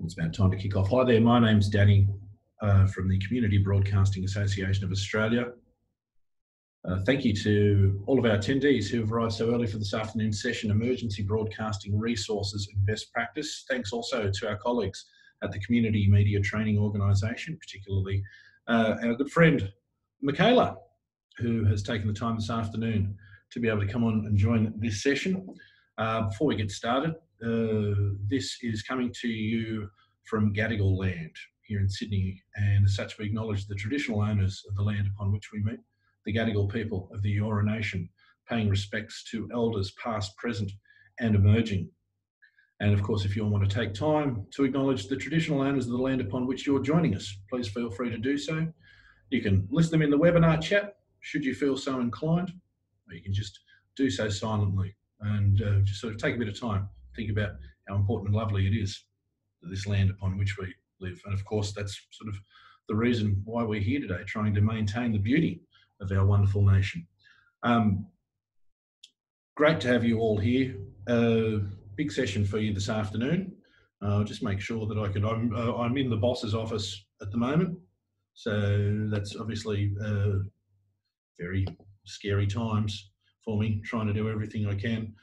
It's about time to kick off. Hi there, my name's Danny from the Community Broadcasting Association of Australia. Thank you to all of our attendees who have arrived so early for this afternoon's session, Emergency Broadcasting Resources and Best Practice. Thanks also to our colleagues at the Community Media Training Organisation, particularly our good friend Michaela, who has taken the time this afternoon to be able to come on and join this session. Before we get started, this is coming to you from Gadigal land here in Sydney, and as such we acknowledge the traditional owners of the land upon which we meet, the Gadigal people of the Eora Nation, paying respects to elders past, present and emerging. And of course, if you want to take time to acknowledge the traditional owners of the land upon which you're joining us, please feel free to do so. You can list them in the webinar chat, should you feel so inclined, or you can just do so silently and just sort of take a bit of time, think about how important and lovely it is, this land upon which we live. And of course, that's sort of the reason why we're here today, trying to maintain the beauty of our wonderful nation. Great to have you all here. Big session for you this afternoon. Just make sure that I'm in the boss's office at the moment. So that's obviously very scary times for me, trying to do everything I can.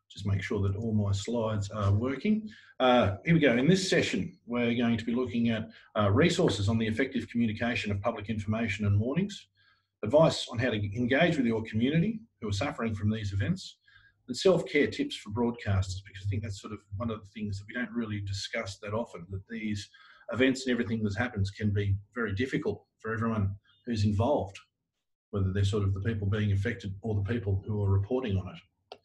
Just make sure that all my slides are working. Here we go. In this session, we're going to be looking at resources on the effective communication of public information and warnings, advice on how to engage with your community who are suffering from these events, and self-care tips for broadcasters, because I think that's sort of one of the things that we don't really discuss that often, that these events and everything that happens can be very difficult for everyone who's involved, whether they're sort of the people being affected or the people who are reporting on it. I'm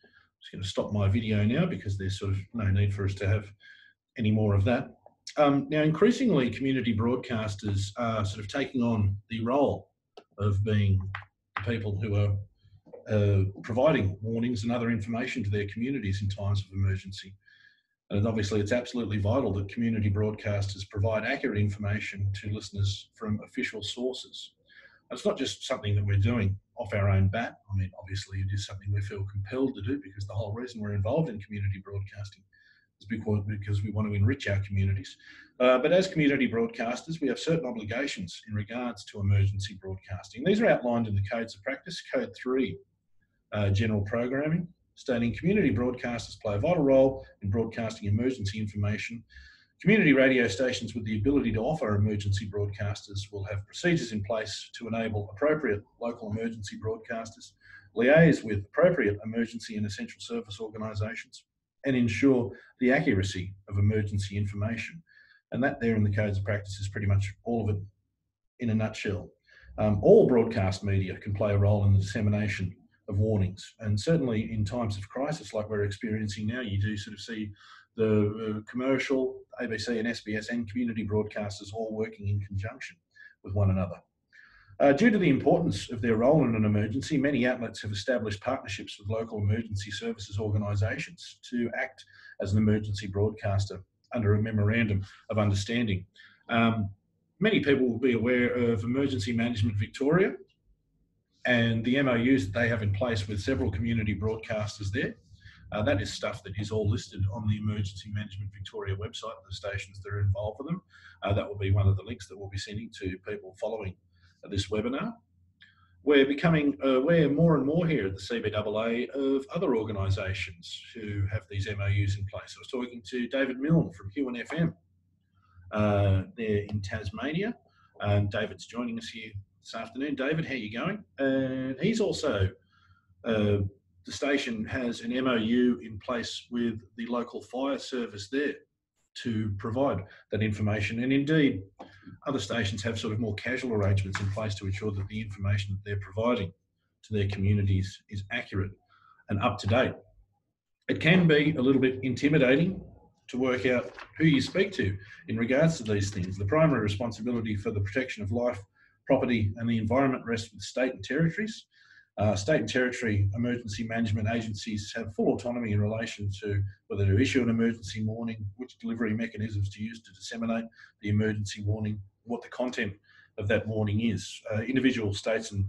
just going to stop my video now because there's sort of no need for us to have any more of that. Now, increasingly, community broadcasters are sort of taking on the role of being the people who are providing warnings and other information to their communities in times of emergency. And obviously, it's absolutely vital that community broadcasters provide accurate information to listeners from official sources. It's not just something that we're doing off our own bat. I mean, obviously it is something we feel compelled to do, because the whole reason we're involved in community broadcasting is because we want to enrich our communities. But as community broadcasters, we have certain obligations in regards to emergency broadcasting. These are outlined in the Codes of Practice, Code 3, General Programming, stating community broadcasters play a vital role in broadcasting emergency information. Community radio stations with the ability to offer emergency broadcasters will have procedures in place to enable appropriate local emergency broadcasters, liaise with appropriate emergency and essential service organisations, and ensure the accuracy of emergency information. And that there in the Codes of Practice is pretty much all of it in a nutshell. All broadcast media can play a role in the dissemination of warnings, and certainly in times of crisis like we're experiencing now, you do sort of see the commercial, ABC and SBS and community broadcasters all working in conjunction with one another. Due to the importance of their role in an emergency, many outlets have established partnerships with local emergency services organisations to act as an emergency broadcaster under a memorandum of understanding. Many people will be aware of Emergency Management Victoria and the MOUs that they have in place with several community broadcasters there. That is stuff that is all listed on the Emergency Management Victoria website, the stations that are involved with them. That will be one of the links that we'll be sending to people following this webinar. We're becoming aware more and more here at the CBAA of other organisations who have these MOUs in place. I was talking to David Milne from Huon FM there in Tasmania. David's joining us here this afternoon. David, how are you going? And he's also the station has an MOU in place with the local fire service there to provide that information. And indeed, other stations have sort of more casual arrangements in place to ensure that the information that they're providing to their communities is accurate and up to date. It can be a little bit intimidating to work out who you speak to in regards to these things. The primary responsibility for the protection of life, property and the environment rests with state and territories. State and territory emergency management agencies have full autonomy in relation to whether to issue an emergency warning, which delivery mechanisms to use to disseminate the emergency warning, what the content of that warning is. Individual states and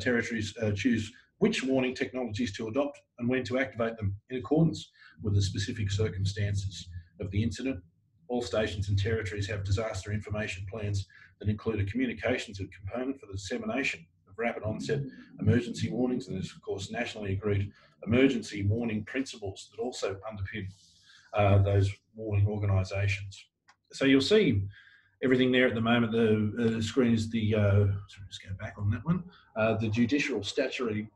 territories choose which warning technologies to adopt, and when to activate them in accordance with the specific circumstances of the incident All stations and territories have disaster information plans that include a communications component for the dissemination of rapid onset emergency warnings, and there's of course nationally agreed emergency warning principles that also underpin those warning organisations. So you'll see everything there at the moment. The screen is the, sorry, just go back on that one, the judicial statutory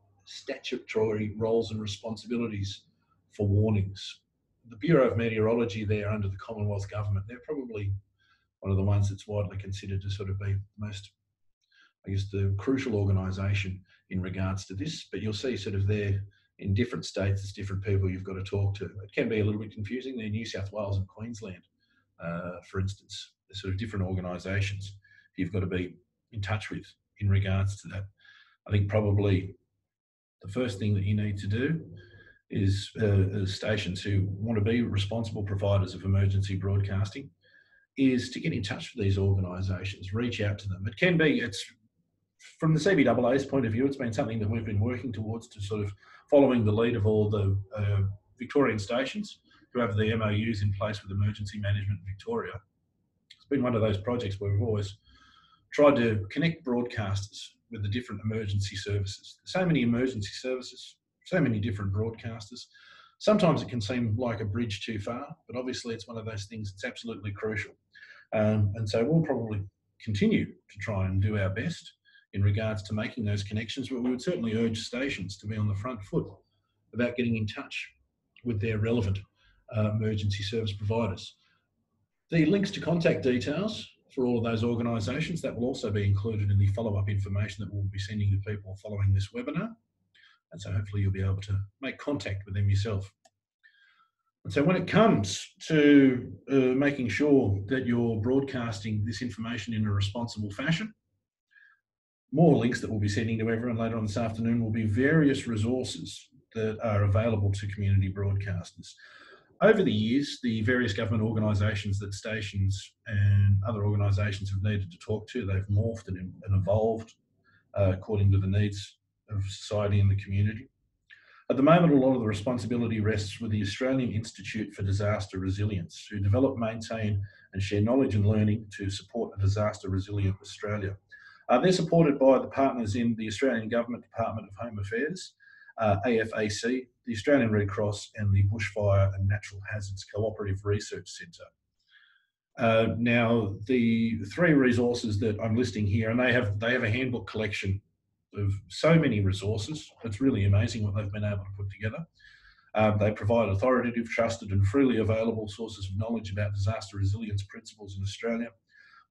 roles and responsibilities for warnings. The Bureau of Meteorology there under the Commonwealth Government, they're probably one of the ones that's widely considered to sort of be most, I guess, the crucial organisation in regards to this. But you'll see sort of there in different states, there's different people you've got to talk to. It can be a little bit confusing. They're New South Wales and Queensland, for instance. They're sort of different organisations you've got to be in touch with in regards to that. I think probably the first thing that you need to do is stations who want to be responsible providers of emergency broadcasting is to get in touch with these organisations, reach out to them. It can be, it's from the CBAA's point of view, it's been something that we've been working towards to sort of following the lead of all the Victorian stations who have the MOUs in place with Emergency Management Victoria. It's been one of those projects where we've always tried to connect broadcasters with the different emergency services. So many emergency services, so many different broadcasters. Sometimes it can seem like a bridge too far, but obviously it's one of those things that's absolutely crucial. And so we'll probably continue to try and do our best in regards to making those connections, but we would certainly urge stations to be on the front foot about getting in touch with their relevant emergency service providers. The links to contact details for all of those organisations, that will also be included in the follow-up information that we'll be sending to people following this webinar. And so hopefully you'll be able to make contact with them yourself. And so when it comes to making sure that you're broadcasting this information in a responsible fashion, more links that we'll be sending to everyone later on this afternoon will be various resources that are available to community broadcasters. Over the years, the various government organisations that stations and other organisations have needed to talk to, they've morphed and evolved according to the needs of society and the community. At the moment, a lot of the responsibility rests with the Australian Institute for Disaster Resilience, who develop, maintain and share knowledge and learning to support a disaster resilient Australia. They're supported by the partners in the Australian Government Department of Home Affairs, AFAC, the Australian Red Cross and the Bushfire and Natural Hazards Cooperative Research Centre. Now, the three resources that I'm listing here, and they have a handbook collection of so many resources. It's really amazing what they've been able to put together. They provide authoritative, trusted and freely available sources of knowledge about disaster resilience principles in Australia.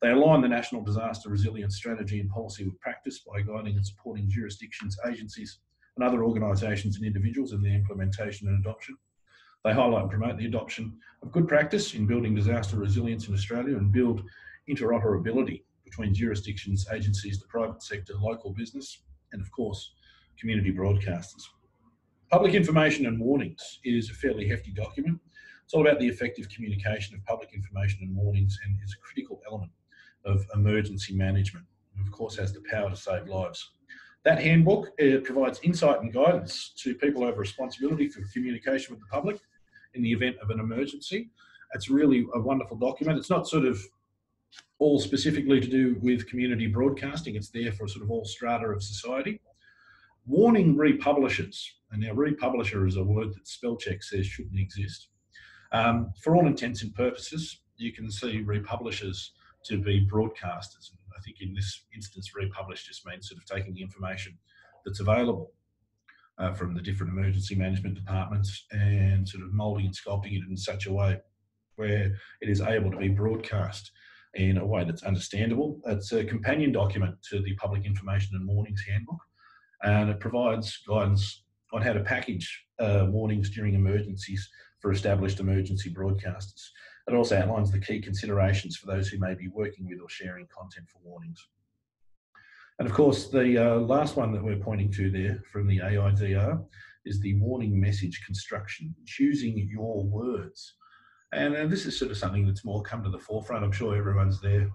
They align the National Disaster Resilience Strategy and Policy with practice by guiding and supporting jurisdictions, agencies and other organisations and individuals in their implementation and adoption. They highlight and promote the adoption of good practice in building disaster resilience in Australia and build interoperability between jurisdictions, agencies, the private sector, local business, and of course, community broadcasters. Public information and warnings is a fairly hefty document. It's all about the effective communication of public information and warnings and is a critical element of emergency management, and of course has the power to save lives. That handbook provides insight and guidance to people who have responsibility for communication with the public in the event of an emergency. It's really a wonderful document. It's not sort of all specifically to do with community broadcasting. It's there for sort of all strata of society. Warning republishers, and now republisher is a word that spellcheck says shouldn't exist. For all intents and purposes, you can see republishers to be broadcasters. And I think in this instance, republish just means sort of taking the information that's available from the different emergency management departments and sort of moulding and sculpting it in such a way where it is able to be broadcast in a way that's understandable. It's a companion document to the Public Information and Warnings Handbook, and it provides guidance on how to package warnings during emergencies for established emergency broadcasters. It also outlines the key considerations for those who may be working with or sharing content for warnings. And of course, the last one that we're pointing to there from the AIDR is the warning message construction, choosing your words. And this is sort of something that's more come to the forefront. I'm sure everyone's there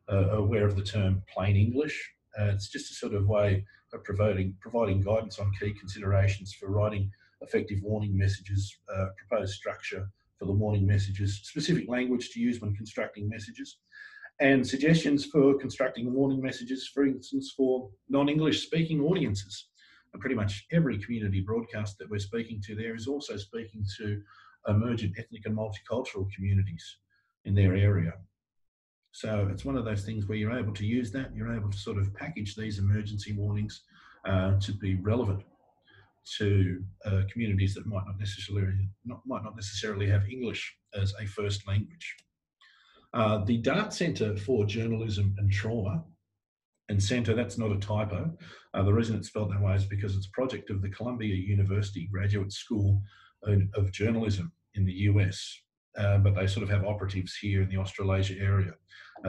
aware of the term plain English. It's just a sort of way of providing guidance on key considerations for writing effective warning messages, proposed structure, for the warning messages, specific language to use when constructing messages, and suggestions for constructing warning messages, for instance, for non-English speaking audiences. And pretty much every community broadcast that we're speaking to there is also speaking to emergent ethnic and multicultural communities in their area. So it's one of those things where you're able to use that, you're able to sort of package these emergency warnings to be relevant to communities that might not necessarily have English as a first language. The Dart Centre for Journalism and Trauma, and centre, that's not a typo. The reason it's spelled that way is because it's a project of the Columbia University Graduate School of Journalism in the US, but they sort of have operatives here in the Australasia area.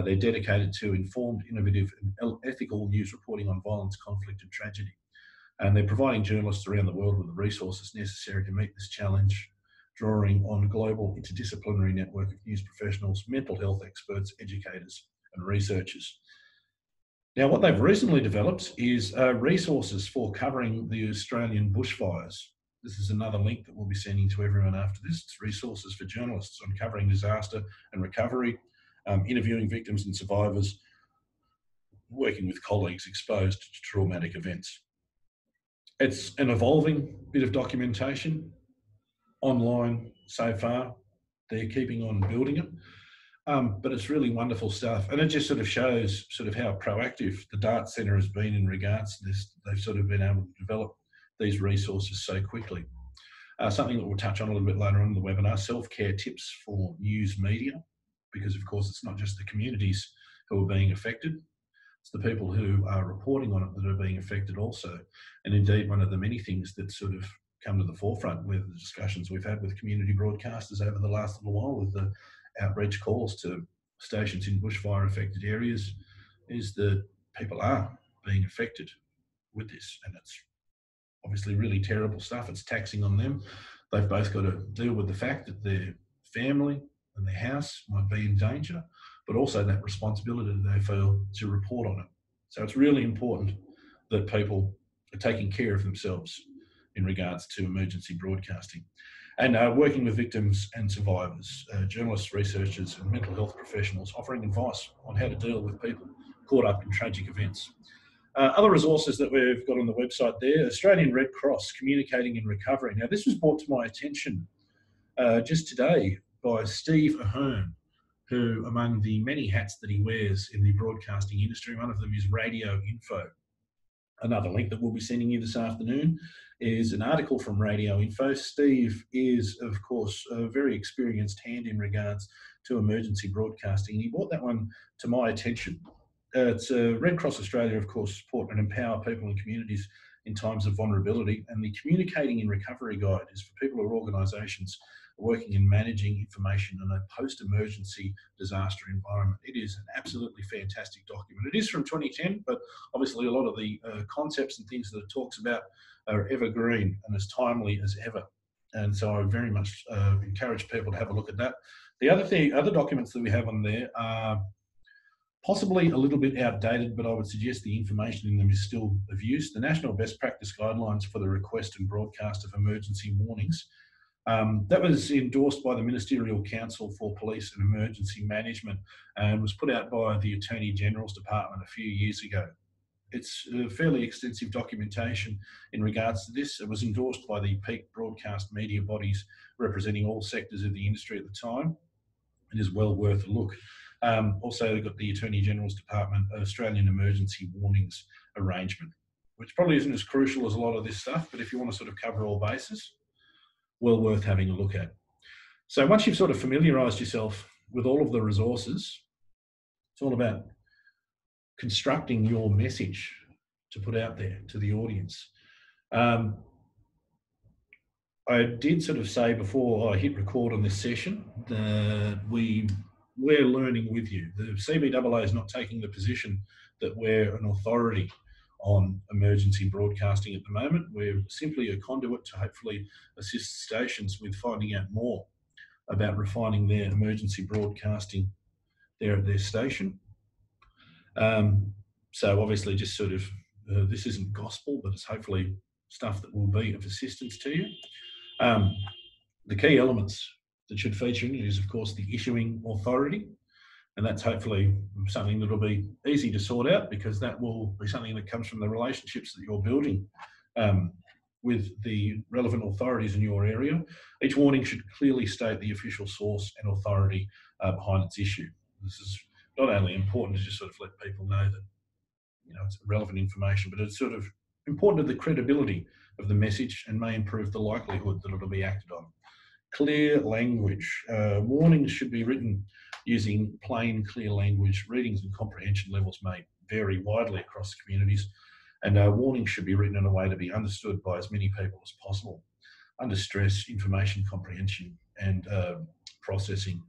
They're dedicated to informed, innovative and ethical news reporting on violence, conflict and tragedy. And they're providing journalists around the world with the resources necessary to meet this challenge, drawing on a global interdisciplinary network of news professionals, mental health experts, educators and researchers. Now, what they've recently developed is resources for covering the Australian bushfires. This is another link that we'll be sending to everyone after this. It's resources for journalists on covering disaster and recovery, interviewing victims and survivors, working with colleagues exposed to traumatic events. It's an evolving bit of documentation online so far. They're keeping on building it. But it's really wonderful stuff. And it just sort of shows sort of how proactive the Dart Centre has been in regards to this. They've sort of been able to develop these resources so quickly. Something that we'll touch on a little bit later on in the webinar, self-care tips for news media, because of course it's not just the communities who are being affected, it's the people who are reporting on it that are being affected also. And indeed, one of the many things that sort of come to the forefront with the discussions we've had with community broadcasters over the last little while with the outreach calls to stations in bushfire affected areas is that people are being affected with this, and it's obviously really terrible stuff. It's taxing on them. They've both got to deal with the fact that their family and their house might be in danger, but also that responsibility that they feel to report on it. So it's really important that people are taking care of themselves in regards to emergency broadcasting. And working with victims and survivors, journalists, researchers and mental health professionals, offering advice on how to deal with people caught up in tragic events. Other resources that we've got on the website there, Australian Red Cross, Communicating in Recovery. Now, this was brought to my attention just today by Steve Ahern, who, among the many hats that he wears in the broadcasting industry, one of them is Radio Info. Another link that we'll be sending you this afternoon is an article from Radio Info. Steve is, of course, a very experienced hand in regards to emergency broadcasting. He brought that one to my attention. It's Red Cross Australia, of course, support and empower people and communities in times of vulnerability. And the Communicating in Recovery Guide is for people or organisations working in managing information in a post-emergency disaster environment. It is an absolutely fantastic document. It is from 2010, but obviously a lot of the concepts and things that it talks about are evergreen and as timely as ever. And so I very much encourage people to have a look at that. The other documents that we have on there are possibly a little bit outdated, but I would suggest the information in them is still of use. The National Best Practice Guidelines for the Request and Broadcast of Emergency Warnings. That was endorsed by the Ministerial Council for Police and Emergency Management and was put out by the Attorney General's Department a few years ago. It's a fairly extensive documentation in regards to this. It was endorsed by the peak broadcast media bodies representing all sectors of the industry at the time. It is well worth a look. Also, they've got the Attorney General's Department Australian Emergency Warnings Arrangement, which probably isn't as crucial as a lot of this stuff, but if you want to sort of cover all bases, well worth having a look at. So once you've sort of familiarised yourself with all of the resources, it's all about constructing your message to put out there to the audience. I did sort of say before I hit record on this session that we're learning with you. The CBAA is not taking the position that we're an authority on emergency broadcasting at the moment. We're simply a conduit to hopefully assist stations with finding out more about refining their emergency broadcasting there at their station. So obviously just sort of, this isn't gospel, but it's hopefully stuff that will be of assistance to you. The key elements that should feature in it is, of course, the issuing authority. And that's hopefully something that will be easy to sort out, because that will be something that comes from the relationships that you're building with the relevant authorities in your area. Each warning should clearly state the official source and authority behind its issue. This is not only important to just sort of let people know that, you know, it's relevant information, but it's sort of important to the credibility of the message and may improve the likelihood that it'll be acted on. Clear language. Warnings should be written using plain, clear language. Readings and comprehension levels may vary widely across communities, and warnings should be written in a way to be understood by as many people as possible. Under stress, information comprehension and processing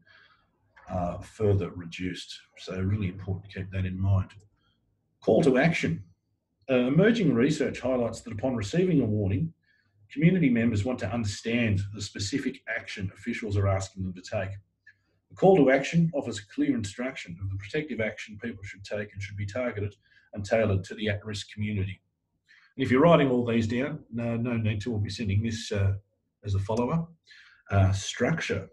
are further reduced. So really important to keep that in mind. Call to action. Emerging research highlights that upon receiving a warning, community members want to understand the specific action officials are asking them to take. The call to action offers a clear instruction of the protective action people should take and should be targeted and tailored to the at-risk community. And if you're writing all these down, no need to. We'll be sending this as a follow-up. Structure.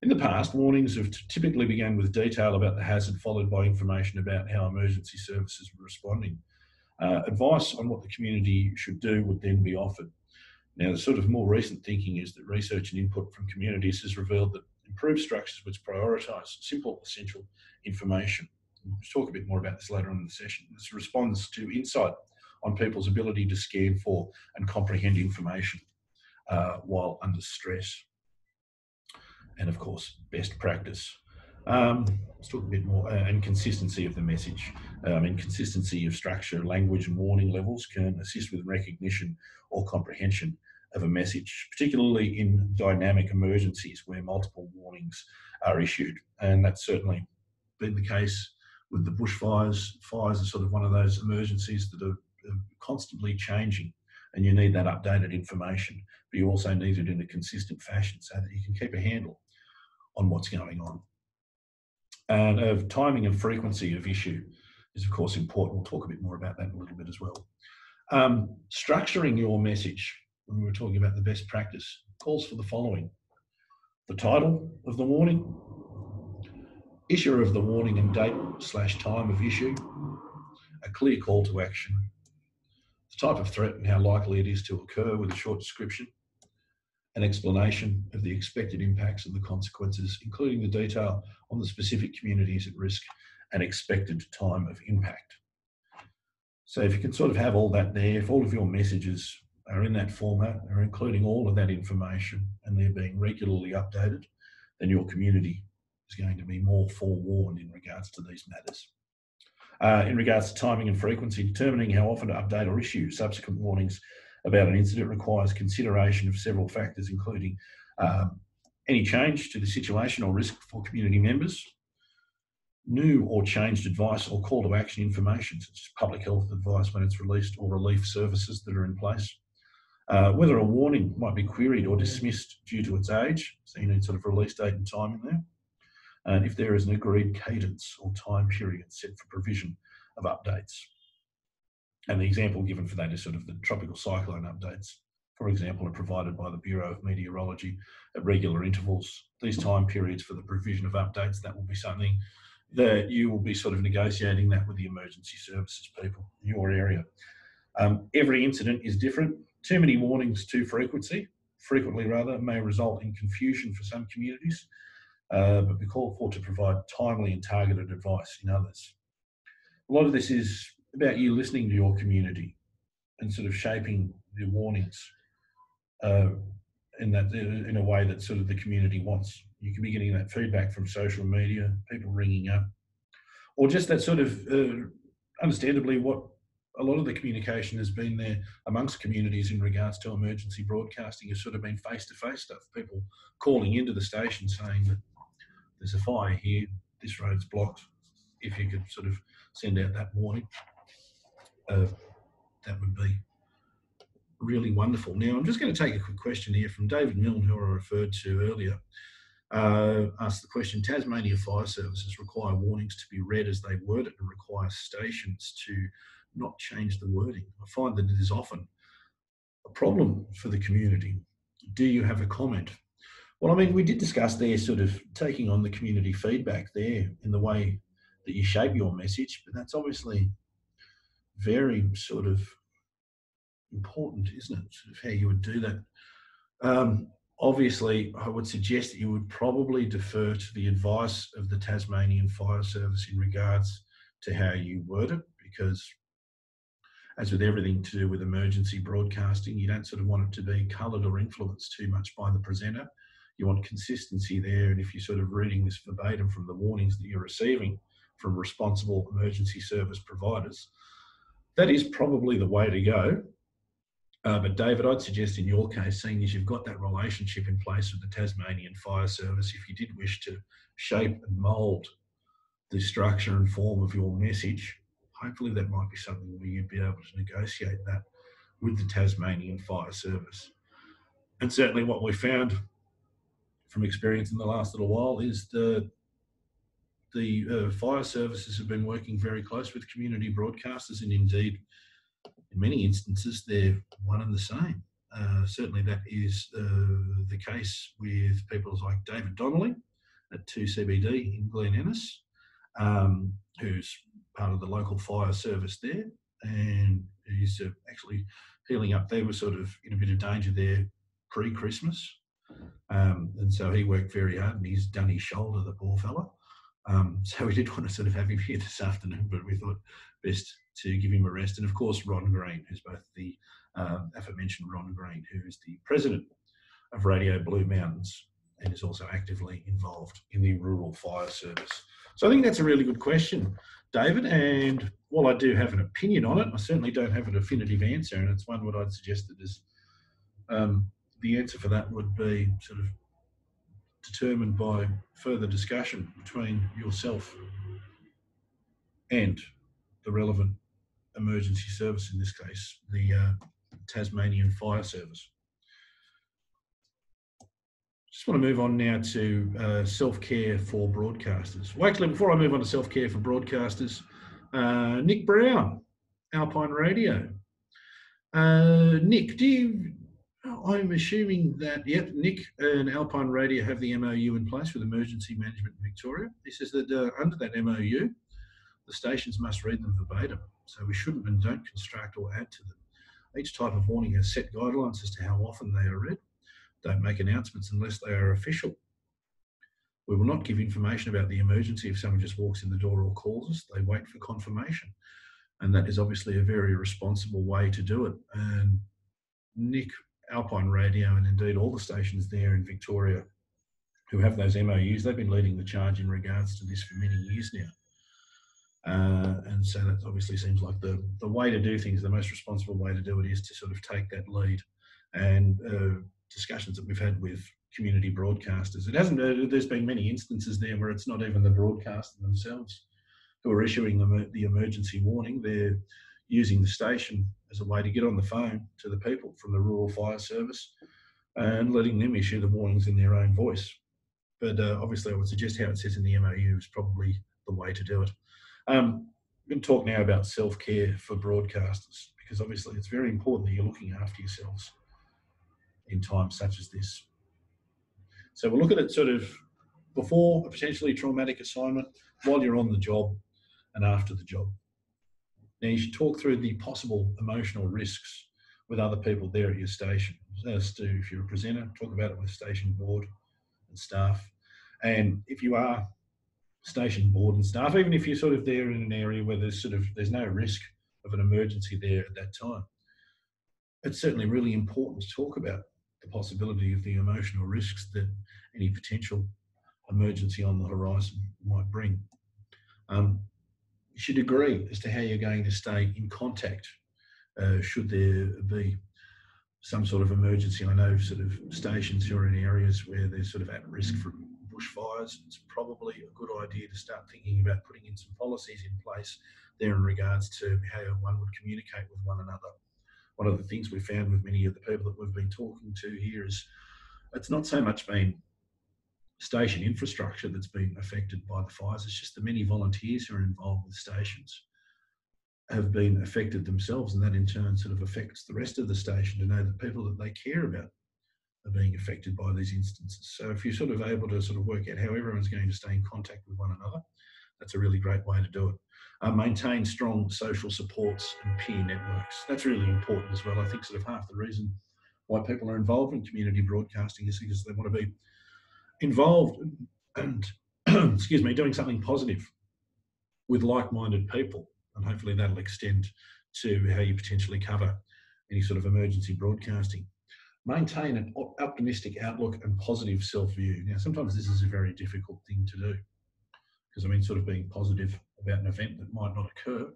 In the past, warnings have typically begun with detail about the hazard, followed by information about how emergency services were responding. Advice on what the community should do would then be offered. Now, the sort of more recent thinking is that research and input from communities has revealed that improved structures which prioritise simple, essential information. We'll talk a bit more about this later on in the session. This responds to insight on people's ability to scan for and comprehend information while under stress. And of course, best practice. Let's talk a bit more, and consistency of the message. And consistency of structure, language and warning levels can assist with recognition or comprehension of a message, particularly in dynamic emergencies where multiple warnings are issued. And that's certainly been the case with the bushfires. Fires are sort of one of those emergencies that are constantly changing, and you need that updated information, but you also need it in a consistent fashion so that you can keep a handle on what's going on. And timing and frequency of issue is, of course, important. We'll talk a bit more about that in a little bit as well. Structuring your message, when we were talking about the best practice, calls for the following: the title of the warning, issuer of the warning and date/time of issue, a clear call to action, the type of threat and how likely it is to occur with a short description, an explanation of the expected impacts and the consequences, including the detail on the specific communities at risk and expected time of impact. So if you can sort of have all that there, if all of your messages are in that format, are including all of that information and they're being regularly updated, then your community is going to be more forewarned in regards to these matters. In regards to timing and frequency, determining how often to update or issue subsequent warnings about an incident requires consideration of several factors, including any change to the situation or risk for community members, new or changed advice or call to action information, such as public health advice when it's released or relief services that are in place, whether a warning might be queried or dismissed due to its age, so you need sort of release date and time in there, and if there is an agreed cadence or time period set for provision of updates. And the example given for that is sort of the tropical cyclone updates, for example, are provided by the Bureau of Meteorology at regular intervals. These time periods for the provision of updates, that will be something that you will be sort of negotiating that with the emergency services people in your area. Every incident is different. Too many warnings too frequently may result in confusion for some communities, but be called for to provide timely and targeted advice in others. A lot of this is about you listening to your community and sort of shaping the warnings in a way that sort of the community wants. You can be getting that feedback from social media, people ringing up, or just that sort of, understandably, what a lot of the communication has been there amongst communities in regards to emergency broadcasting has sort of been face-to-face stuff. People calling into the station saying that there's a fire here, this road's blocked. If you could sort of send out that warning, that would be really wonderful. Now, I'm just going to take a quick question here from David Milne, who I referred to earlier. Asked the question: Tasmania Fire Services require warnings to be read as they word it and require stations to not change the wording. I find that it is often a problem for the community. Do you have a comment? Well, I mean, we did discuss there sort of taking on the community feedback there in the way that you shape your message, but that's obviously very sort of important, isn't it? Sort of how you would do that. Obviously, I would suggest that you would probably defer to the advice of the Tasmanian Fire Service in regards to how you word it, because as with everything to do with emergency broadcasting, you don't sort of want it to be coloured or influenced too much by the presenter. You want consistency there, and if you're sort of reading this verbatim from the warnings that you're receiving from responsible emergency service providers, that is probably the way to go. But David, I'd suggest in your case, seeing as you've got that relationship in place with the Tasmanian Fire Service, if you did wish to shape and mould the structure and form of your message, hopefully that might be something where you'd be able to negotiate that with the Tasmanian Fire Service. And certainly what we found from experience in the last little while is the fire services have been working very close with community broadcasters, and indeed, in many instances, they're one and the same. Certainly that is the case with people like David Donnelly at 2CBD in Glen Innes, who's part of the local fire service there, and he's actually healing up. They were sort of in a bit of danger there pre-Christmas, and so he worked very hard, and he's done his shoulder, the poor fella. So we did want to sort of have him here this afternoon, but we thought best to give him a rest. And of course, Ron Green, who's both the aforementioned Ron Green, who is the president of Radio Blue Mountains and is also actively involved in the rural fire service. So I think that's a really good question, David. And while I do have an opinion on it, I certainly don't have a definitive answer. And it's one what I'd suggest that is the answer for that would be sort of determined by further discussion between yourself and the relevant emergency service, in this case, the Tasmanian Fire Service. Just want to move on now to self-care for broadcasters. Well, actually, before I move on to self-care for broadcasters, Nick Brown, Alpine Radio. Nick, I'm assuming that, yep, Nick and Alpine Radio have the MOU in place with Emergency Management in Victoria. He says that under that MOU, the stations must read them verbatim, so we shouldn't and don't construct or add to them. Each type of warning has set guidelines as to how often they are read. Don't make announcements unless they are official. We will not give information about the emergency if someone just walks in the door or calls us. They wait for confirmation. And that is obviously a very responsible way to do it. And Nick, Alpine Radio, and indeed all the stations there in Victoria who have those MOUs, they've been leading the charge in regards to this for many years now. And so that obviously seems like the way to do things, the most responsible way to do it is to sort of take that lead. And discussions that we've had with community broadcasters, there's been many instances there where it's not even the broadcaster themselves who are issuing the emergency warning. They're using the station as a way to get on the phone to the people from the rural fire service and letting them issue the warnings in their own voice. But obviously I would suggest how it says in the MOU is probably the way to do it. I'm going to talk now about self-care for broadcasters, because obviously it's very important that you're looking after yourselves in times such as this. So we'll look at it sort of before a potentially traumatic assignment, while you're on the job, and after the job. Now, you should talk through the possible emotional risks with other people there at your station. As to, if you're a presenter, talk about it with station board and staff. And if you are station board and staff, even if you're sort of there in an area where there's no risk of an emergency there at that time, it's certainly really important to talk about the possibility of the emotional risks that any potential emergency on the horizon might bring. You should agree as to how you're going to stay in contact should there be some sort of emergency. I know sort of stations who are in areas where they're sort of at risk from bushfires. It's probably a good idea to start thinking about putting in some policies in place there in regards to how one would communicate with one another. One of the things we found with many of the people that we've been talking to here is it's not so much been station infrastructure that's been affected by the fires, it's just the many volunteers who are involved with stations have been affected themselves, and that in turn sort of affects the rest of the station to know that people that they care about are being affected by these instances. So if you're sort of able to sort of work out how everyone's going to stay in contact with one another, that's a really great way to do it. Maintain strong social supports and peer networks. That's really important as well. I think sort of half the reason why people are involved in community broadcasting is because they want to be involved and excuse me, doing something positive with like-minded people. And hopefully that'll extend to how you potentially cover any sort of emergency broadcasting. Maintain an optimistic outlook and positive self-view. Now, sometimes this is a very difficult thing to do because, I mean, sort of being positive about an event that might not occur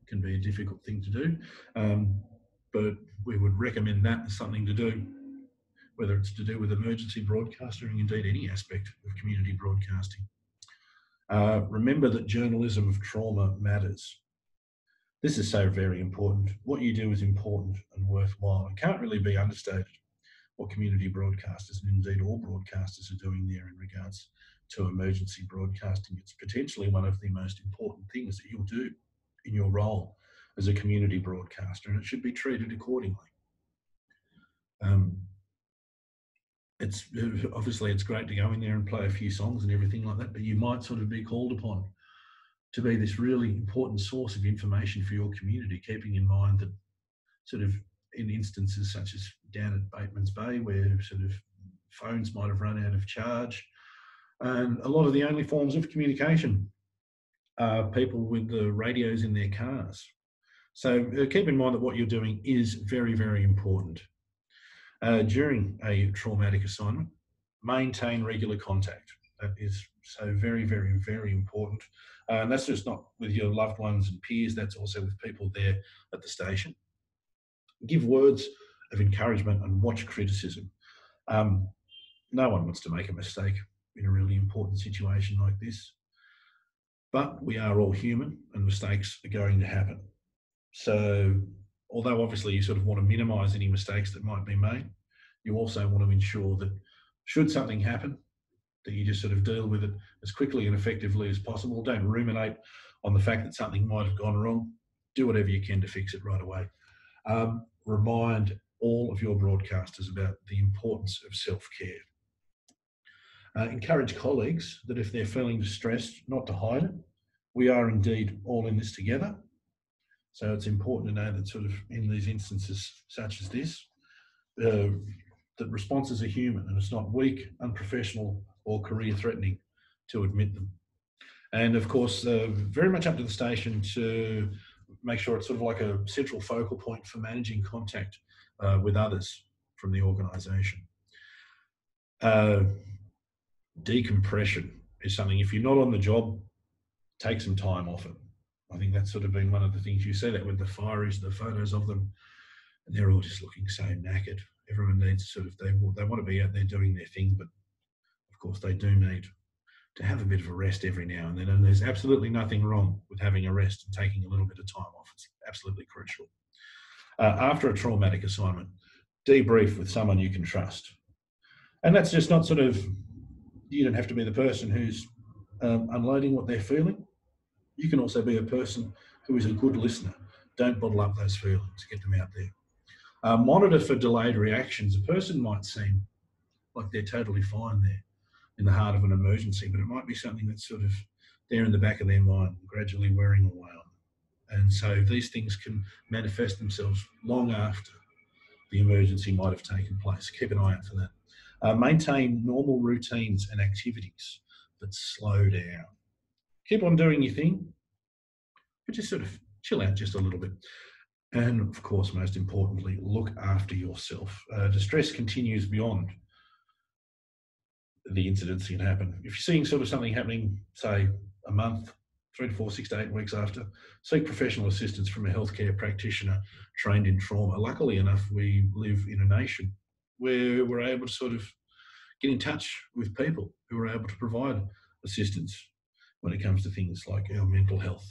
can be a difficult thing to do. But we would recommend that as something to do, whether it's to do with emergency broadcasting or indeed any aspect of community broadcasting. Remember that journalism of trauma matters. This is so very important. What you do is important and worthwhile. It can't really be understated what community broadcasters and indeed all broadcasters are doing there in regards to emergency broadcasting. It's potentially one of the most important things that you'll do in your role as a community broadcaster, and it should be treated accordingly. It's obviously it's great to go in there and play a few songs and everything like that, but you might sort of be called upon to be this really important source of information for your community, keeping in mind that sort of in instances such as down at Bateman's Bay, where sort of phones might have run out of charge, and a lot of the only forms of communication are people with the radios in their cars. So keep in mind that what you're doing is very, very important. During a traumatic assignment, maintain regular contact. That is so very, very, very important. And that's just not with your loved ones and peers, that's also with people there at the station. Give words of encouragement and watch criticism. No one wants to make a mistake in a really important situation like this, but we are all human and mistakes are going to happen. So although obviously you sort of want to minimise any mistakes that might be made, you also want to ensure that should something happen, that you just sort of deal with it as quickly and effectively as possible. Don't ruminate on the fact that something might have gone wrong. Do whatever you can to fix it right away. Remind all of your broadcasters about the importance of self-care. Encourage colleagues that if they're feeling distressed, not to hide it. We are indeed all in this together. So it's important to know that sort of in these instances such as this, that responses are human and it's not weak, unprofessional or career threatening to admit them. And of course, very much up to the station to make sure it's sort of like a central focal point for managing contact with others from the organisation. Decompression is something, if you're not on the job, take some time off it. I think that's sort of been one of the things you see that with the fireys, the photos of them, and they're all just looking so knackered. Everyone needs sort of, they want to be out there doing their thing, but of course they do need to have a bit of a rest every now and then. And there's absolutely nothing wrong with having a rest and taking a little bit of time off. It's absolutely crucial. After a traumatic assignment, debrief with someone you can trust. And that's just not sort of, you don't have to be the person who's unloading what they're feeling. You can also be a person who is a good listener. Don't bottle up those feelings, get them out there. Monitor for delayed reactions. A person might seem like they're totally fine there in the heart of an emergency, but it might be something that's sort of there in the back of their mind, gradually wearing away on them. And so these things can manifest themselves long after the emergency might have taken place. Keep an eye out for that. Maintain normal routines and activities, but slow down. Keep on doing your thing, but just sort of chill out just a little bit. And of course, most importantly, look after yourself. Distress continues beyond the incidents that can happen. If you're seeing sort of something happening, say a month, 3 to 4, 6 to 8 weeks after, seek professional assistance from a healthcare practitioner trained in trauma. Luckily enough, we live in a nation where we're able to sort of get in touch with people who are able to provide assistance when it comes to things like our mental health,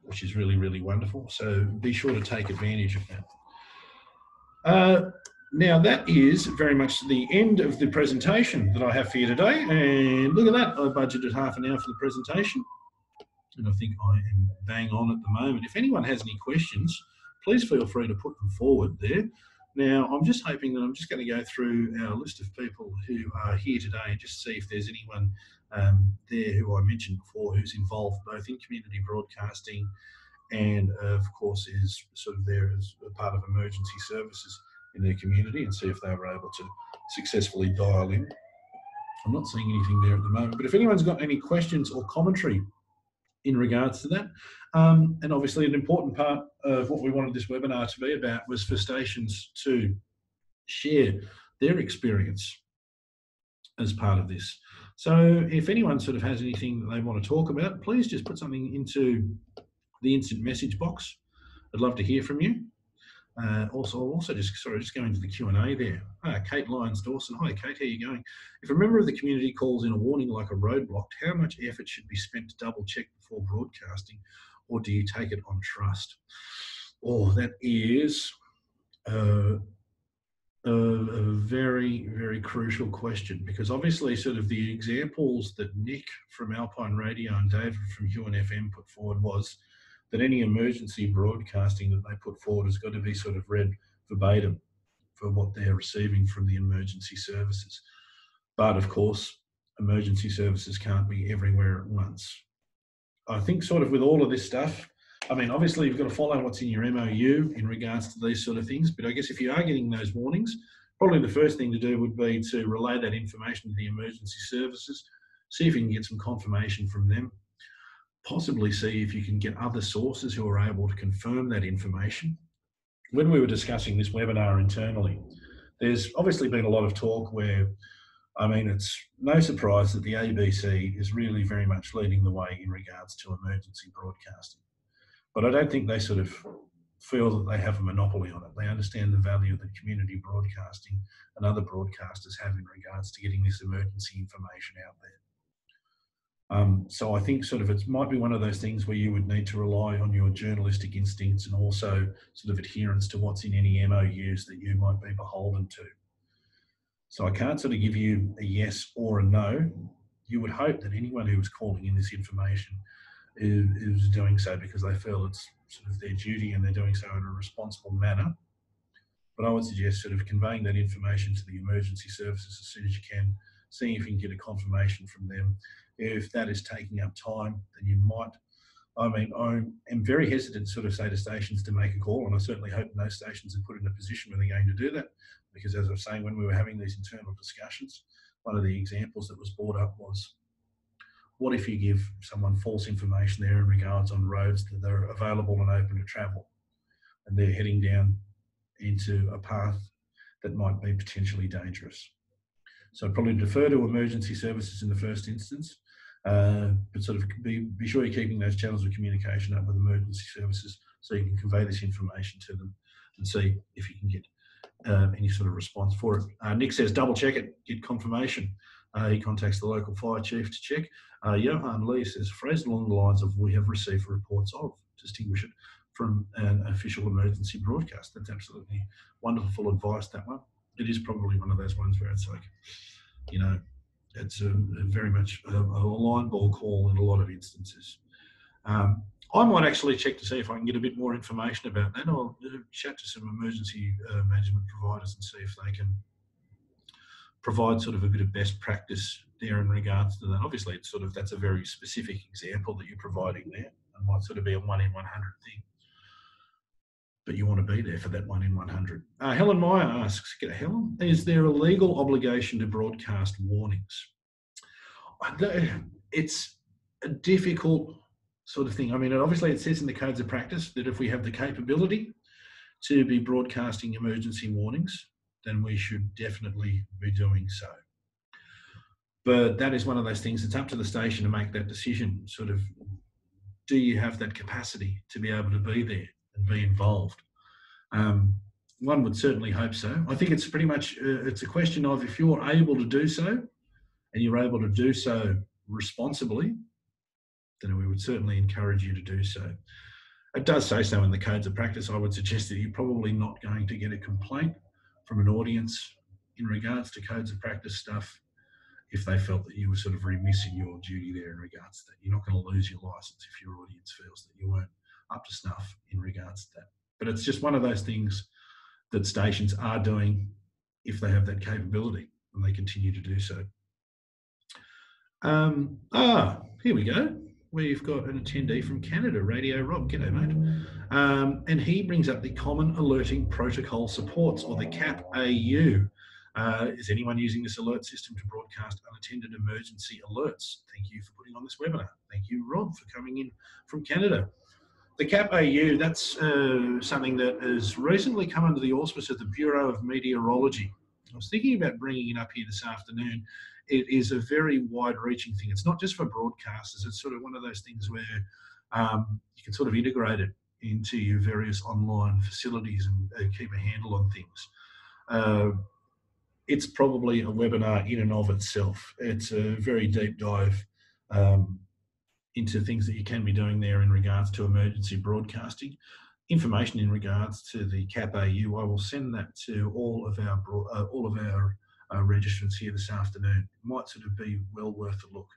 which is really, really wonderful. So be sure to take advantage of that. Now that is very much the end of the presentation that I have for you today. And look at that, I budgeted half an hour for the presentation. And I think I am bang on at the moment. If anyone has any questions, please feel free to put them forward there. Now, I'm just hoping that I'm just going to go through our list of people who are here today and just see if there's anyone there who I mentioned before who's involved both in community broadcasting and, of course, is sort of there as a part of emergency services in their community, and see if they were able to successfully dial in. I'm not seeing anything there at the moment, but if anyone's got any questions or commentary in regards to that. And obviously an important part of what we wanted this webinar to be about was for stations to share their experience as part of this. So if anyone sort of has anything that they want to talk about, please just put something into the instant message box. I'd love to hear from you. Also just going to the Q&A there. Kate Lyons Dawson. Hi, Kate, how are you going? If a member of the community calls in a warning like a road blocked, how much effort should be spent to double check before broadcasting, or do you take it on trust? Oh, that is a very, very crucial question, because obviously sort of the examples that Nick from Alpine Radio and David from Huon FM put forward was that any emergency broadcasting that they put forward has got to be sort of read verbatim for what they're receiving from the emergency services. But of course, emergency services can't be everywhere at once. I think sort of with all of this stuff, I mean, obviously you've got to follow what's in your MOU in regards to these sort of things, but I guess if you are getting those warnings, probably the first thing to do would be to relay that information to the emergency services, see if you can get some confirmation from them, possibly see if you can get other sources who are able to confirm that information. When we were discussing this webinar internally, there's obviously been a lot of talk where, I mean, it's no surprise that the ABC is really very much leading the way in regards to emergency broadcasting. But I don't think they sort of feel that they have a monopoly on it. They understand the value that community broadcasting and other broadcasters have in regards to getting this emergency information out there. So I think sort of it might be one of those things where you would need to rely on your journalistic instincts and also sort of adherence to what's in any MOUs that you might be beholden to. So I can't sort of give you a yes or a no. You would hope that anyone who is calling in this information is doing so because they feel it's sort of their duty and they're doing so in a responsible manner. But I would suggest sort of conveying that information to the emergency services as soon as you can, seeing if you can get a confirmation from them. If that is taking up time, then you might, I mean, I am very hesitant to sort of say to stations to make a call, and I certainly hope no stations are put in a position where they're going to do that, because as I was saying, when we were having these internal discussions, one of the examples that was brought up was, what if you give someone false information there in regards on roads that are available and open to travel, and they're heading down into a path that might be potentially dangerous? So I'd probably defer to emergency services in the first instance, but sort of be sure you're keeping those channels of communication up with emergency services so you can convey this information to them and see if you can get any sort of response for it. Nick says, double check it, get confirmation. He contacts the local fire chief to check. Johan Lee says, phrase along the lines of, we have received reports of, distinguish it from an official emergency broadcast. That's absolutely wonderful advice, that one. It is probably one of those ones where it's like, you know, it's a very much a line ball call in a lot of instances. I might actually check to see if I can get a bit more information about that. I'll chat to some emergency management providers and see if they can provide sort of a bit of best practice there in regards to that. Obviously, it's sort of, that's a very specific example that you're providing there. It might sort of be a 1 in 100 thing, but you want to be there for that 1 in 100. Helen Meyer asks, "G'day Helen, is there a legal obligation to broadcast warnings?" It's a difficult sort of thing. I mean, obviously it says in the codes of practice that if we have the capability to be broadcasting emergency warnings, then we should definitely be doing so. But that is one of those things, it's up to the station to make that decision. Sort of, do you have that capacity to be able to be there and be involved? One would certainly hope so. I think it's pretty much, it's a question of, if you're able to do so and you're able to do so responsibly, then we would certainly encourage you to do so. It does say so in the codes of practice. I would suggest that you're probably not going to get a complaint from an audience in regards to codes of practice stuff if they felt that you were sort of remiss in your duty there in regards to that. You're not going to lose your license if your audience feels that you weren't up to snuff in regards to that. But it's just one of those things that stations are doing if they have that capability, and they continue to do so. Here we go. We've got an attendee from Canada, Radio Rob. G'day, mate. And he brings up the Common Alerting Protocol Supports, or the CAP-AU. Is anyone using this alert system to broadcast unattended emergency alerts? Thank you for putting on this webinar. Thank you, Rob, for coming in from Canada. The CAP-AU, that's something that has recently come under the auspice of the Bureau of Meteorology. I was thinking about bringing it up here this afternoon. It is a very wide-reaching thing. It's not just for broadcasters. It's sort of one of those things where you can sort of integrate it into your various online facilities and keep a handle on things. It's probably a webinar in and of itself. It's a very deep dive into things that you can be doing there in regards to emergency broadcasting. Information in regards to the CAP-AU, I will send that to all of our registrants here this afternoon. It might sort of be well worth a look.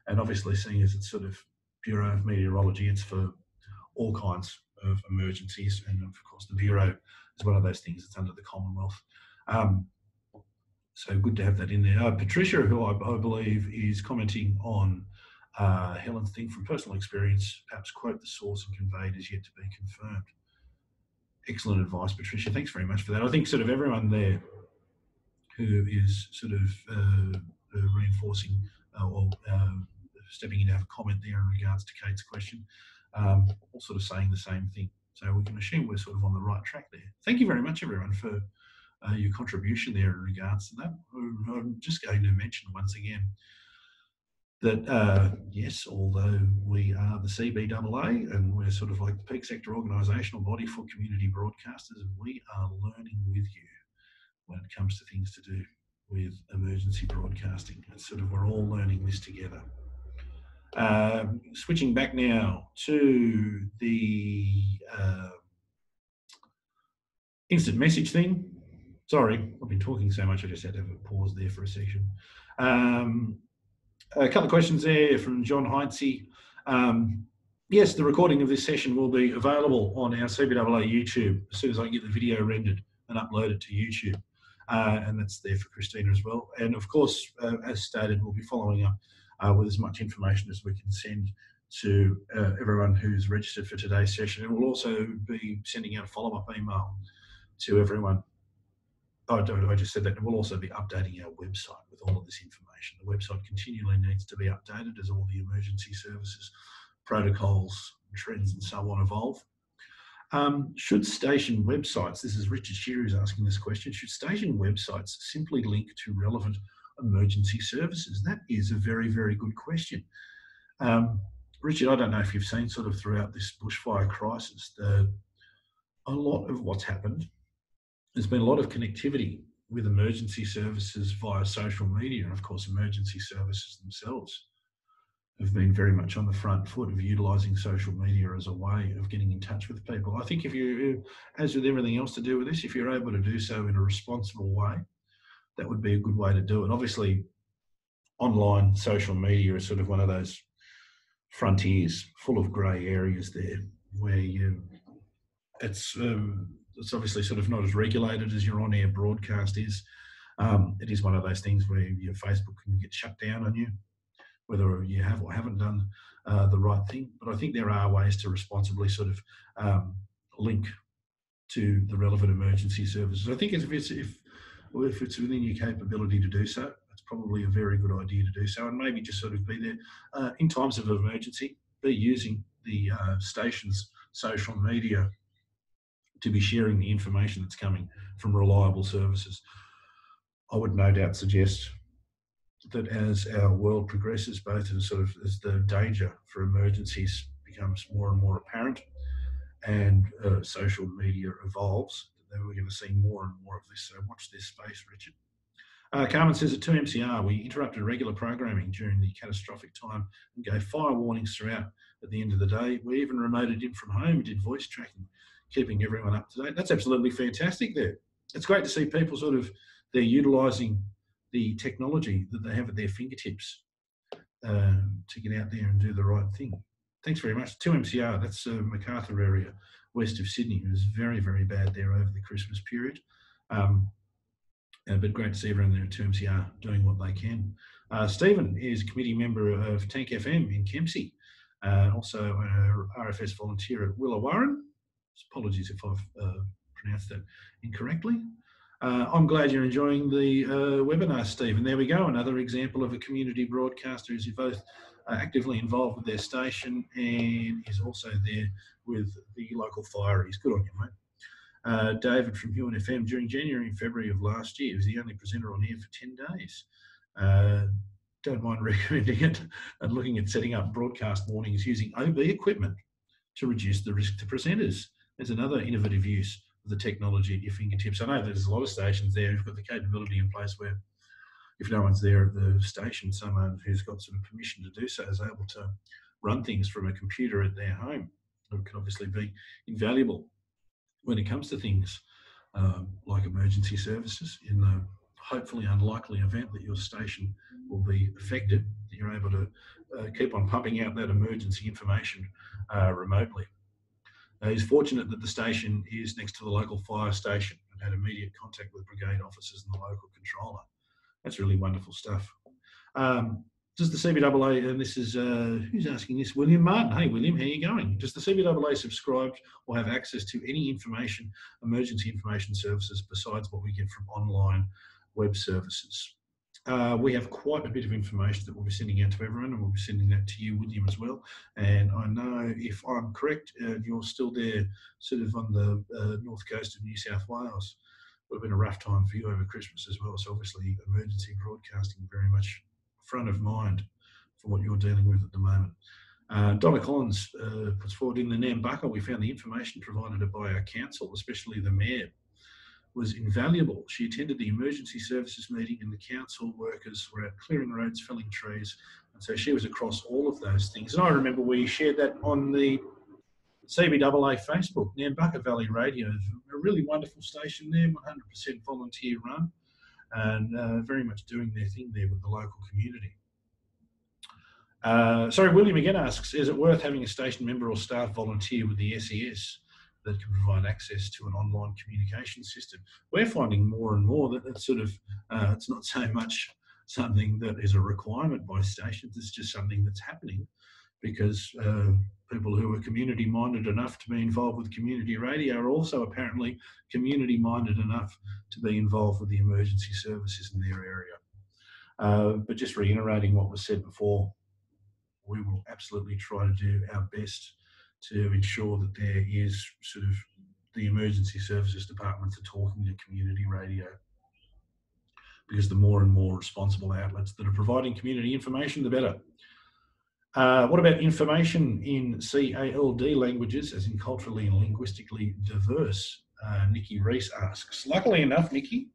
And obviously, seeing as it's sort of Bureau of Meteorology, it's for all kinds of emergencies. And of course, the Bureau is one of those things that's under the Commonwealth. So good to have that in there. Patricia, who I believe is commenting on Helen's thing from personal experience, perhaps quote the source and conveyed is yet to be confirmed. Excellent advice, Patricia. Thanks very much for that. I think sort of everyone there who is sort of reinforcing or stepping in to have a comment there in regards to Kate's question, all sort of saying the same thing. So we can assume we're sort of on the right track there. Thank you very much, everyone, for your contribution there in regards to that. I'm just going to mention once again that, yes, although we are the CBAA and we're sort of like the peak sector organisational body for community broadcasters, we are learning with you when it comes to things to do with emergency broadcasting. It's sort of, we're all learning this together. Switching back now to the instant message thing. Sorry, I've been talking so much, I just had to have a pause there for a section. A couple of questions there from John Heinze. Yes, the recording of this session will be available on our CBAA YouTube as soon as I can get the video rendered and uploaded to YouTube. And that's there for Christina as well. And of course, as stated, we'll be following up with as much information as we can send to everyone who's registered for today's session. And we'll also be sending out a follow-up email to everyone. I just said that. We'll also be updating our website with all of this information. The website continually needs to be updated as all the emergency services, protocols, trends, and so on evolve. Should station websites, this is Richard Shearer who's asking this question, should station websites simply link to relevant emergency services? That is a very, very good question. Richard, I don't know if you've seen sort of throughout this bushfire crisis, a lot of what's happened, there's been a lot of connectivity with emergency services via social media, and of course emergency services themselves have been very much on the front foot of utilising social media as a way of getting in touch with people. I think if you, as with everything else to do with this, if you're able to do so in a responsible way, that would be a good way to do it. Obviously, online social media is sort of one of those frontiers full of grey areas there where it's obviously sort of not as regulated as your on-air broadcast is. It is one of those things where your Facebook can get shut down on you, whether you have or haven't done the right thing. But I think there are ways to responsibly sort of link to the relevant emergency services. I think if it's within your capability to do so, it's probably a very good idea to do so, and maybe just sort of be there in times of emergency, be using the station's social media to be sharing the information that's coming from reliable services. I would no doubt suggest that as our world progresses, both as sort of as the danger for emergencies becomes more and more apparent and social media evolves, then we're going to see more and more of this. So watch this space, Richard. Carmen says at 2MCR, we interrupted regular programming during the catastrophic time and gave fire warnings throughout. At the end of the day, we even remoted in from home, did voice tracking, keeping everyone up to date. That's absolutely fantastic there. It's great to see people sort of, they're utilising the technology that they have at their fingertips to get out there and do the right thing. Thanks very much. 2MCR, that's Macarthur area, west of Sydney. It was very, very bad there over the Christmas period. But great to see everyone there at 2MCR doing what they can. Stephen is a committee member of Tank FM in Kempsey, also an RFS volunteer at Willawarren. Apologies if I've pronounced that incorrectly. I'm glad you're enjoying the webinar, Stephen. There we go, another example of a community broadcaster who's both actively involved with their station and is also there with the local fireys. Good on you, mate. David from Huon FM, during January and February of last year, was the only presenter on air for 10 days. Don't mind recommending it and looking at setting up broadcast warnings using OB equipment to reduce the risk to presenters. There's another innovative use of the technology at your fingertips. I know there's a lot of stations there who've got the capability in place where if no one's there at the station, someone who's got sort of permission to do so is able to run things from a computer at their home. It can obviously be invaluable when it comes to things like emergency services. In the hopefully unlikely event that your station will be affected, that you're able to keep on pumping out that emergency information remotely. He's fortunate that the station is next to the local fire station and had immediate contact with brigade officers and the local controller. That's really wonderful stuff. Does the CBAA, and this is, who's asking this? William Martin. Hey, William, how are you going? Does the CBAA subscribe or have access to any information, emergency information services besides what we get from online web services? We have quite a bit of information that we'll be sending out to everyone, and we'll be sending that to you, William, as well. And I know, if I'm correct, you're still there sort of on the north coast of New South Wales. It would have been a rough time for you over Christmas as well. So obviously emergency broadcasting very much front of mind for what you're dealing with at the moment. Donna Collins puts forward, in the Nambucca, we found the information provided by our council, especially the mayor, was invaluable. She attended the emergency services meeting and the council workers were out clearing roads, felling trees. And so she was across all of those things. And I remember we shared that on the CBAA Facebook, Nambucca Valley Radio, a really wonderful station there, 100% volunteer run, and very much doing their thing there with the local community. Sorry, William again asks, is it worth having a station member or staff volunteer with the SES that can provide access to an online communication system? We're finding more and more that it's sort of, it's not so much something that is a requirement by stations, it's just something that's happening because people who are community minded enough to be involved with community radio are also apparently community minded enough to be involved with the emergency services in their area. But just reiterating what was said before, we will absolutely try to do our best to ensure that there is sort of the emergency services departments are talking to community radio, because the more and more responsible outlets that are providing community information, the better. What about information in CALD languages, as in culturally and linguistically diverse? Nikki Reese asks. Luckily enough, Nikki,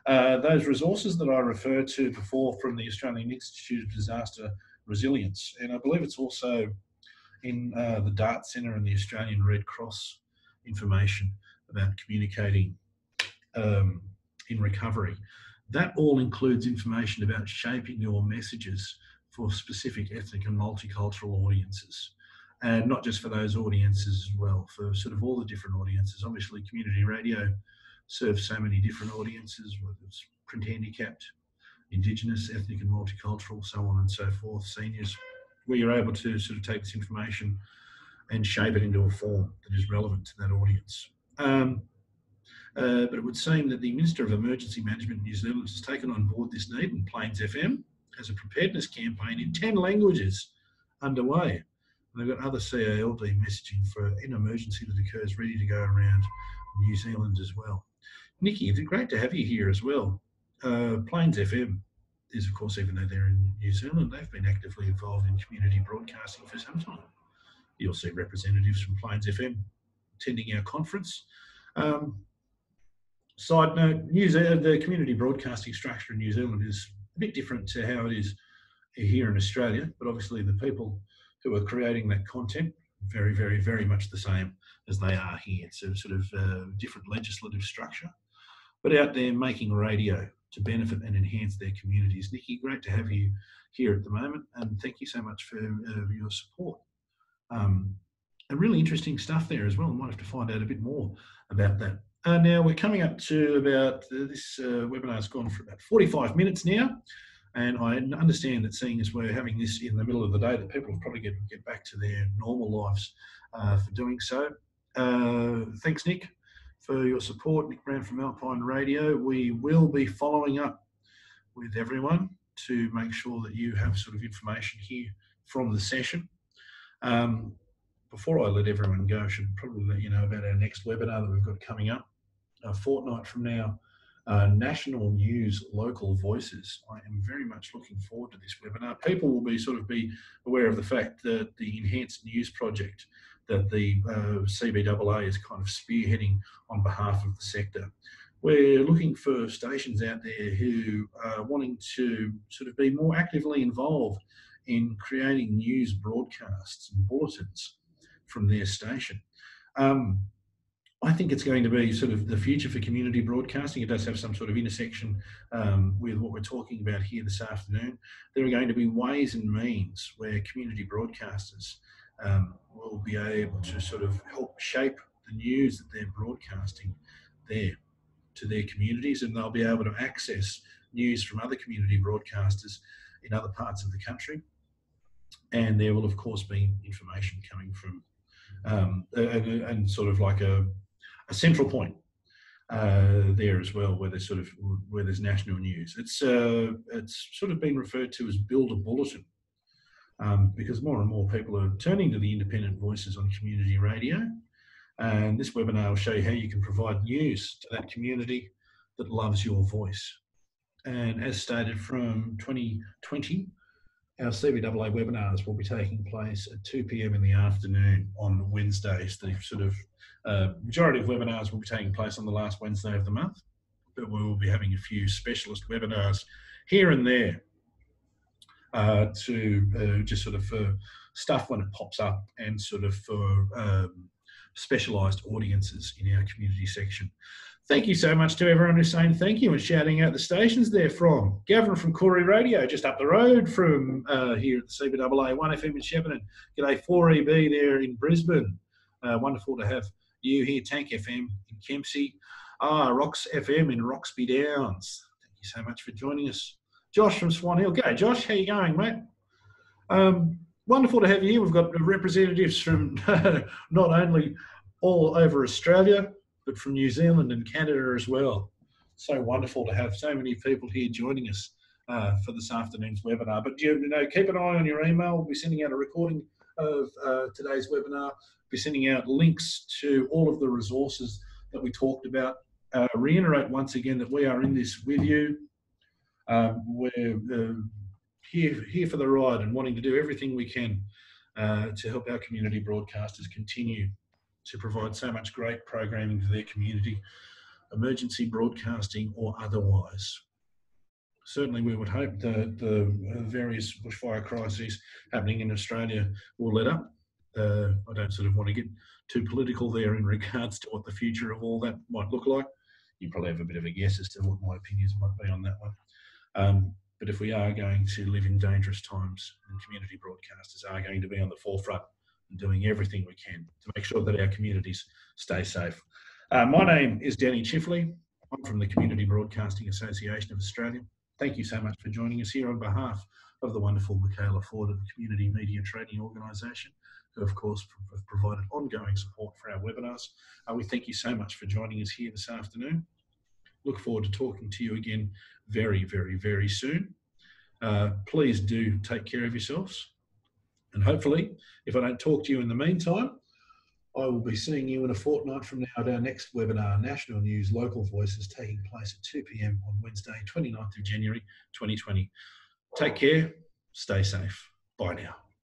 those resources that I referred to before from the Australian Institute of Disaster Resilience, and I believe it's also in the DART Centre and the Australian Red Cross information about communicating in recovery. That all includes information about shaping your messages for specific ethnic and multicultural audiences, and not just for those audiences as well, for sort of all the different audiences. Obviously, community radio serves so many different audiences, whether it's print handicapped, Indigenous, ethnic and multicultural, so on and so forth, seniors, where you're able to sort of take this information and shape it into a form that is relevant to that audience. But it would seem that the Minister of Emergency Management in New Zealand has taken on board this need, and Plains FM has a preparedness campaign in 10 languages underway. And they've got other CALD messaging for an emergency that occurs ready to go around New Zealand as well. Nikki, it's great to have you here as well. Plains FM is, of course, even though they're in New Zealand, they've been actively involved in community broadcasting for some time. You'll see representatives from Plains FM attending our conference. Side note, the community broadcasting structure in New Zealand is a bit different to how it is here in Australia, but obviously the people who are creating that content, very, very, very much the same as they are here. It's a sort of different legislative structure, but out there making radio to benefit and enhance their communities. Nikki, great to have you here at the moment, and thank you so much for your support. And really interesting stuff there as well. I might have to find out a bit more about that. Now we're coming up to about, this webinar's gone for about 45 minutes now. And I understand that seeing as we're having this in the middle of the day, that people will probably get back to their normal lives for doing so. Thanks, Nick, for your support. Nick Brown from Alpine Radio. We will be following up with everyone to make sure that you have sort of information here from the session. Before I let everyone go, I should probably let you know about our next webinar that we've got coming up a fortnight from now. National News, Local Voices. I am very much looking forward to this webinar. People will be aware of the fact that the Enhanced News project that the CBAA is kind of spearheading on behalf of the sector. We're looking for stations out there who are wanting to sort of be more actively involved in creating news broadcasts and bulletins from their station. I think it's going to be sort of the future for community broadcasting. It does have some sort of intersection with what we're talking about here this afternoon. There are going to be ways and means where community broadcasters will be able to sort of help shape the news that they're broadcasting there to their communities, and they'll be able to access news from other community broadcasters in other parts of the country. And there will, of course, be information coming from and sort of like a central point there as well, where there's national news. It's sort of been referred to as build a bulletin, because more and more people are turning to the independent voices on community radio. And this webinar will show you how you can provide news to that community that loves your voice. And as stated, from 2020, our CBAA webinars will be taking place at 2 p.m. in the afternoon on Wednesdays. The sort of majority of webinars will be taking place on the last Wednesday of the month, but we will be having a few specialist webinars here and there to just sort of stuff when it pops up, and sort of for specialised audiences in our community section. Thank you so much to everyone who's saying thank you and shouting out the stations there from. Gavin from Corey Radio, just up the road from here at the CBAA, 1FM in Shepparton. G'day 4EB there in Brisbane. Wonderful to have you here. Tank FM in Kempsey. Rox FM in Roxby Downs. Thank you so much for joining us. Josh from Swan Hill. G'day Josh, how you going, mate? Wonderful to have you here. We've got representatives from not only all over Australia, but from New Zealand and Canada as well. So wonderful to have so many people here joining us for this afternoon's webinar. But keep an eye on your email. We'll be sending out a recording of today's webinar. We'll be sending out links to all of the resources that we talked about. Reiterate once again that we are in this with you. We're here for the ride and wanting to do everything we can to help our community broadcasters continue to provide so much great programming to their community, emergency broadcasting or otherwise. Certainly we would hope that the various bushfire crises happening in Australia will let up. I don't sort of want to get too political there in regards to what the future of all that might look like. You probably have a bit of a guess as to what my opinions might be on that one. But if we are going to live in dangerous times, and community broadcasters are going to be on the forefront and doing everything we can to make sure that our communities stay safe. My name is Danny Chifley. I'm from the Community Broadcasting Association of Australia. Thank you so much for joining us here on behalf of the wonderful Michaela Ford of the Community Media Trading Organisation, who of course have provided ongoing support for our webinars. We thank you so much for joining us here this afternoon. Look forward to talking to you again very, very, very soon. Please do take care of yourselves. And hopefully, if I don't talk to you in the meantime, I will be seeing you in a fortnight from now at our next webinar, National News, Local Voices, taking place at 2 p.m. on Wednesday, 29th of January, 2020. Take care. Stay safe. Bye now.